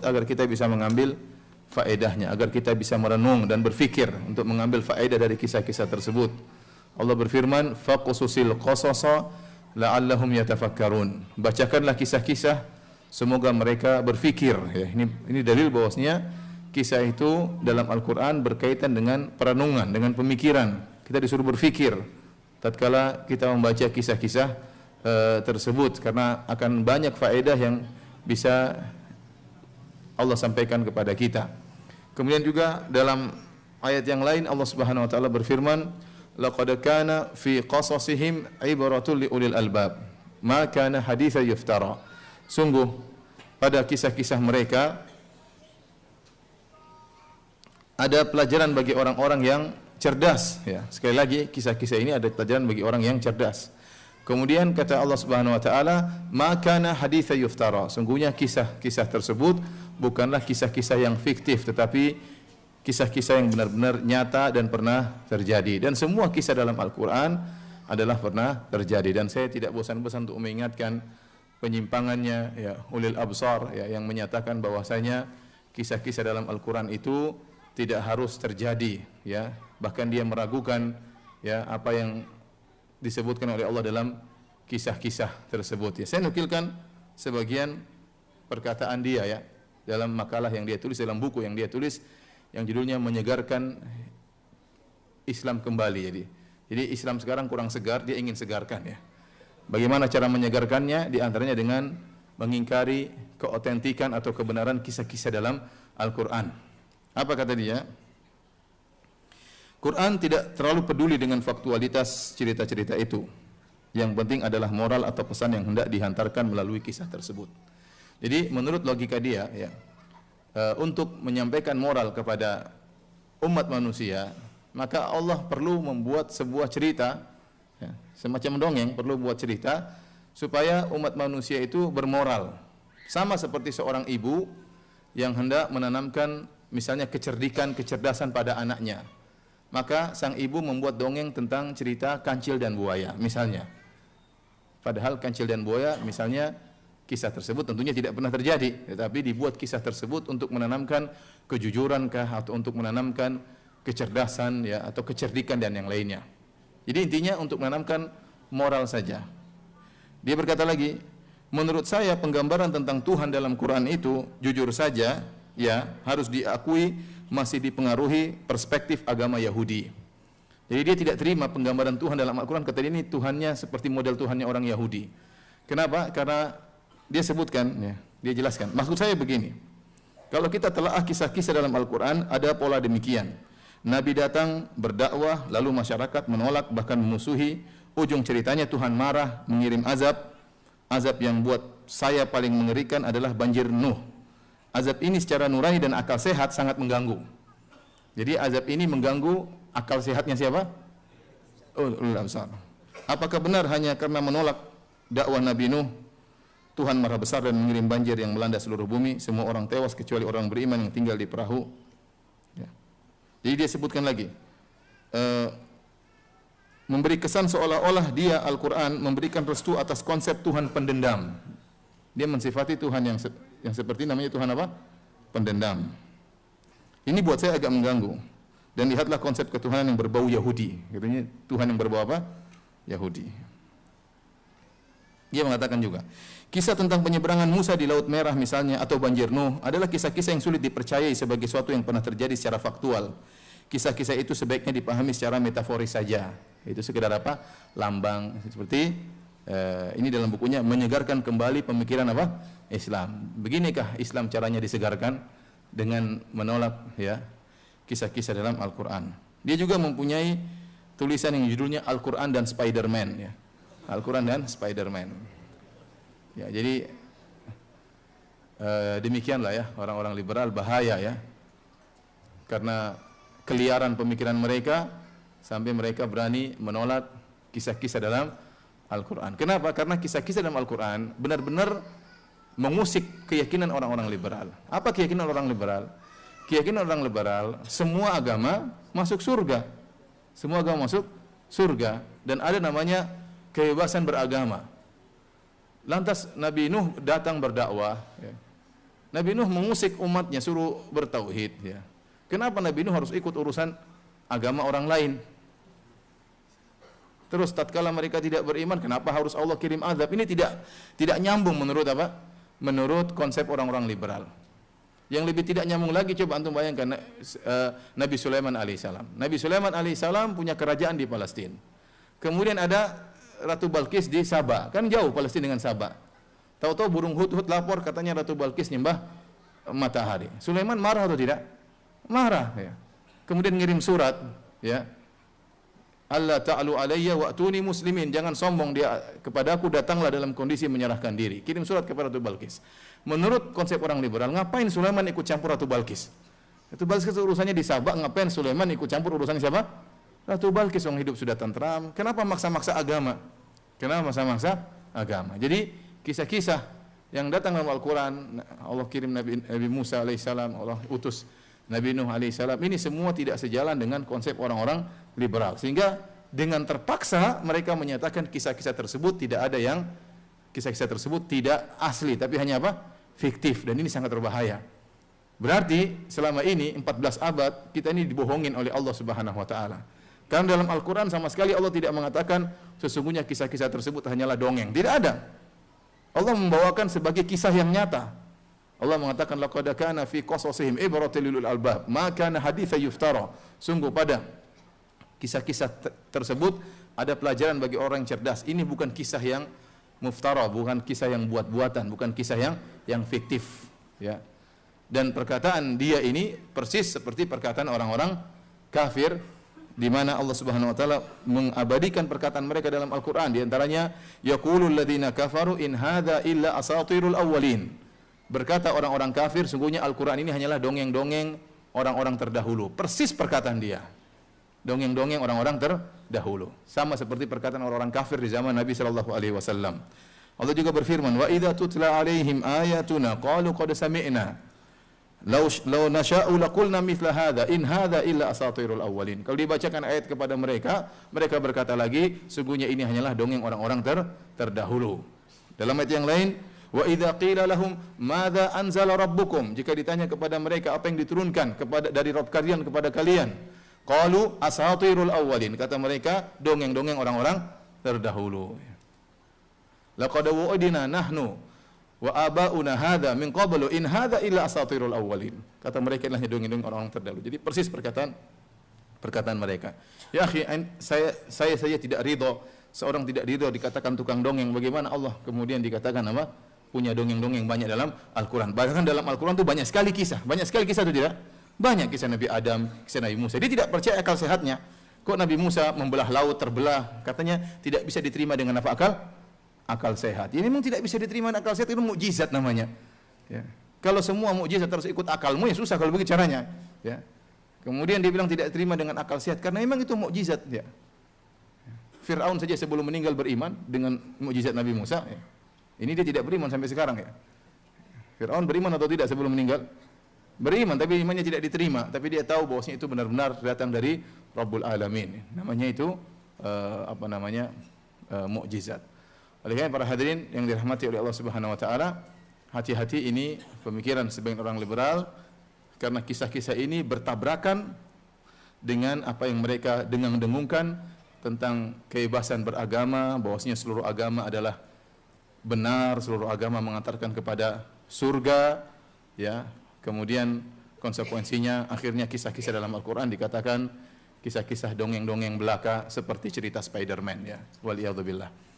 agar kita bisa mengambil faedahnya, agar kita bisa merenung dan berfikir untuk mengambil faedah dari kisah-kisah tersebut. Allah berfirman, faqsusil qasasa la'allahum yatafakkarun. Bacakanlah kisah-kisah semoga mereka berfikir. Ya, ini dalil bahwasanya kisah itu dalam Al-Quran berkaitan dengan perenungan, dengan pemikiran. Kita disuruh berfikir tatkala kita membaca kisah-kisah tersebut, karena akan banyak faedah yang bisa Allah sampaikan kepada kita. Kemudian juga dalam ayat yang lain Allah Subhanahu wa taala berfirman, laqad kana fi qasasihim ibratul liulil albab ma kana haditsan yuftara. Sungguh pada kisah-kisah mereka ada pelajaran bagi orang-orang yang cerdas, ya. Sekali lagi kisah-kisah ini ada pelajaran bagi orang yang cerdas. Kemudian kata Allah Subhanahu wa taala, ma kana haditsan yuftara. Sungguhnya kisah-kisah tersebut bukanlah kisah-kisah yang fiktif, tetapi kisah-kisah yang benar-benar nyata dan pernah terjadi. Dan semua kisah dalam Al-Quran adalah pernah terjadi. Dan saya tidak bosan-bosan untuk mengingatkan penyimpangannya, ya, ulil absar, ya, yang menyatakan bahwasanya kisah-kisah dalam Al-Quran itu tidak harus terjadi, ya. Bahkan dia meragukan, ya, apa yang disebutkan oleh Allah dalam kisah-kisah tersebut. Ya, saya nukilkan sebagian perkataan dia, ya, dalam makalah yang dia tulis, dalam buku yang dia tulis, yang judulnya menyegarkan Islam kembali. Jadi Islam sekarang kurang segar, dia ingin segarkan, ya. Bagaimana cara menyegarkannya? Di antaranya dengan mengingkari keotentikan atau kebenaran kisah-kisah dalam Al-Quran. Apa kata dia? Quran tidak terlalu peduli dengan faktualitas cerita-cerita itu. Yang penting adalah moral atau pesan yang hendak dihantarkan melalui kisah tersebut. Jadi menurut logika dia, ya, untuk menyampaikan moral kepada umat manusia, maka Allah perlu membuat sebuah cerita, ya, semacam dongeng, perlu buat cerita supaya umat manusia itu bermoral. Sama seperti seorang ibu yang hendak menanamkan misalnya kecerdasan pada anaknya. Maka sang ibu membuat dongeng tentang cerita kancil dan buaya misalnya. Padahal kancil dan buaya misalnya kisah tersebut tentunya tidak pernah terjadi, tetapi dibuat kisah tersebut untuk menanamkan kejujurankah atau untuk menanamkan kecerdasan, ya, atau kecerdikan dan yang lainnya. Jadi intinya untuk menanamkan moral saja. Dia berkata lagi, menurut saya penggambaran tentang Tuhan dalam Quran itu jujur saja, ya, harus diakui masih dipengaruhi perspektif agama Yahudi. Jadi dia tidak terima penggambaran Tuhan dalam Al-Quran, kata dia ini Tuhannya seperti model Tuhannya orang Yahudi. Kenapa? Karena dia sebutkan, ya, dia jelaskan. Maksud saya begini, kalau kita telaah kisah-kisah dalam Al-Quran, ada pola demikian. Nabi datang berdakwah, lalu masyarakat menolak bahkan memusuhi. Ujung ceritanya Tuhan marah, mengirim azab. Azab yang buat saya paling mengerikan adalah banjir Nuh. Azab ini secara nurani dan akal sehat sangat mengganggu. Jadi azab ini mengganggu akal sehatnya siapa? Ulul absar. Apakah benar hanya karena menolak dakwah Nabi Nuh, Tuhan marah besar dan mengirim banjir yang melanda seluruh bumi, semua orang tewas kecuali orang beriman yang tinggal di perahu? Ya. Jadi dia sebutkan lagi, memberi kesan seolah-olah dia Al-Quran memberikan restu atas konsep Tuhan pendendam. Dia mensifati Tuhan yang seperti namanya Tuhan apa? Pendendam. Ini buat saya agak mengganggu. Dan lihatlah konsep ketuhanan yang berbau Yahudi. Katanya Tuhan yang berbau apa? Yahudi. Dia mengatakan juga, kisah tentang penyeberangan Musa di Laut Merah misalnya atau banjir Nuh adalah kisah-kisah yang sulit dipercayai sebagai sesuatu yang pernah terjadi secara faktual. Kisah-kisah itu sebaiknya dipahami secara metaforis saja. Itu sekedar apa? Lambang seperti ini dalam bukunya menyegarkan kembali pemikiran apa? Islam. Beginikah Islam caranya disegarkan? Dengan menolak, ya, kisah-kisah dalam Al-Quran. Dia juga mempunyai tulisan yang judulnya Al-Quran dan Spider-Man, ya. Al-Quran dan Spider-Man. Ya, jadi demikianlah, ya, orang-orang liberal bahaya, ya, karena keliaran pemikiran mereka sampai mereka berani menolak kisah-kisah dalam Al-Quran. Kenapa? Karena kisah-kisah dalam Al-Quran benar-benar mengusik keyakinan orang-orang liberal. Apa keyakinan orang liberal? Keyakinan orang liberal, semua agama masuk surga. Semua agama masuk surga. Dan ada namanya kebebasan beragama. Lantas Nabi Nuh datang berdakwah, ya. Nabi Nuh mengusik umatnya suruh bertauhid, ya. Kenapa Nabi Nuh harus ikut urusan agama orang lain? Terus tatkala mereka tidak beriman, kenapa harus Allah kirim azab? Ini tidak nyambung menurut apa? Menurut konsep orang-orang liberal. Yang lebih tidak nyambung lagi, coba antum bayangkan Nabi Sulaiman alaihissalam. Nabi Sulaiman alaihissalam punya kerajaan di Palestina. Kemudian ada Ratu Balkis di Sabah, kan jauh Palestina dengan Sabah. Tahu-tahu burung hut-hut lapor katanya Ratu Balkis nyembah matahari. Sulaiman marah atau tidak? Marah, ya. Kemudian ngirim surat, ya. Allah ta'alu alayya wa'tuni muslimin, jangan sombong dia kepadaku, datanglah dalam kondisi menyerahkan diri. Kirim surat kepada Ratu Balkis. Menurut konsep orang liberal, ngapain Sulaiman ikut campur Ratu Balkis? Ratu Balkis urusannya di Sabah, ngapain Sulaiman ikut campur urusannya siapa? Ratu Balkis, orang hidup sudah tentram. Kenapa maksa-maksa agama? Kenapa maksa-maksa agama? Jadi kisah-kisah yang datang dalam Al-Quran, Allah kirim Nabi Musa alaihissalam, Allah utus Nabi Nuh alaihissalam, ini semua tidak sejalan dengan konsep orang-orang liberal. Sehingga dengan terpaksa mereka menyatakan kisah-kisah tersebut tidak ada yang, kisah-kisah tersebut tidak asli, tapi hanya apa? Fiktif, dan ini sangat berbahaya. Berarti selama ini 14 abad kita ini dibohongin oleh Allah Subhanahu wa taala. Karena dalam Al-Quran sama sekali Allah tidak mengatakan sesungguhnya kisah-kisah tersebut hanyalah dongeng. Tidak ada. Allah membawakan sebagai kisah yang nyata. Allah mengatakan laqad kana fi qasasihim ibratun lil albab ma kana haditsan yuftara. Sungguh pada kisah-kisah tersebut ada pelajaran bagi orang yang cerdas. Ini bukan kisah yang muftara, bukan kisah yang buat-buatan, bukan kisah yang fiktif, ya. Dan perkataan dia ini persis seperti perkataan orang-orang kafir, di mana Allah Subhanahu wa taala mengabadikan perkataan mereka dalam Al-Qur'an, di antaranya yaqulul ladzina kafaru in hadza illa asatirul awwalin. Berkata orang-orang kafir, sungguhnya Al-Qur'an ini hanyalah dongeng-dongeng orang-orang terdahulu. Persis perkataan dia. Dongeng-dongeng orang-orang terdahulu. Sama seperti perkataan orang-orang kafir di zaman Nabi sallallahu alaihi wasallam. Allah juga berfirman, "Wa idza tutla alaihim ayatuna qalu qad sami'na Lau nasha'u laqulna mithla hadza in hadza illa asatirul awwalin." Kalau dibacakan ayat kepada mereka, mereka berkata lagi, sungguhnya ini hanyalah dongeng orang-orang terdahulu. Dalam ayat yang lain, wa idza qila lahum madza anzala rabbukum, jika ditanya kepada mereka apa yang diturunkan dari Rabb kalian kepada kalian, qalu asatirul awwalin, kata mereka dongeng-dongeng orang-orang terdahulu. Laqad wa'idna nahnu wa abauna hadza min qablu in hadza illa asatirul awwalin. Kata mereka inilah dongeng-dongeng orang-orang terdahulu. Jadi persis perkataan mereka. Ya akhi, saya tidak ridho, seorang tidak ridho dikatakan tukang dongeng. Bagaimana Allah kemudian dikatakan apa? Punya dongeng-dongeng banyak dalam Al-Qur'an. Bahkan dalam Al-Qur'an itu banyak sekali kisah. Banyak sekali kisah itu tidak? Banyak kisah Nabi Adam, kisah Nabi Musa. Dia tidak percaya akal sehatnya. Kok Nabi Musa membelah laut terbelah? Katanya tidak bisa diterima dengan apa akal sehat. Ini memang tidak bisa diterima dengan akal sehat, itu mukjizat namanya. Ya. Kalau semua mukjizat harus ikut akalmu, ya susah kalau begitu caranya. Ya. Kemudian dia bilang tidak terima dengan akal sehat karena memang itu mukjizat. Ya. Fir'aun saja sebelum meninggal beriman dengan mukjizat Nabi Musa. Ya. Ini dia tidak beriman sampai sekarang. Ya. Fir'aun beriman atau tidak sebelum meninggal? Beriman, tapi imannya tidak diterima. Tapi dia tahu bahwasanya itu benar-benar datang dari Rabbul Alamin. Namanya itu mukjizat. Oleh karena para hadirin yang dirahmati oleh Allah Subhanahu wa taala, hati-hati ini pemikiran sebagian orang liberal, karena kisah-kisah ini bertabrakan dengan apa yang mereka dengung-dengungkan tentang kebebasan beragama, bahwasanya seluruh agama adalah benar, seluruh agama mengantarkan kepada surga, ya. Kemudian konsekuensinya akhirnya kisah-kisah dalam Al-Qur'an dikatakan kisah-kisah dongeng-dongeng belaka seperti cerita Spider-Man, ya. Waliyadzubillah.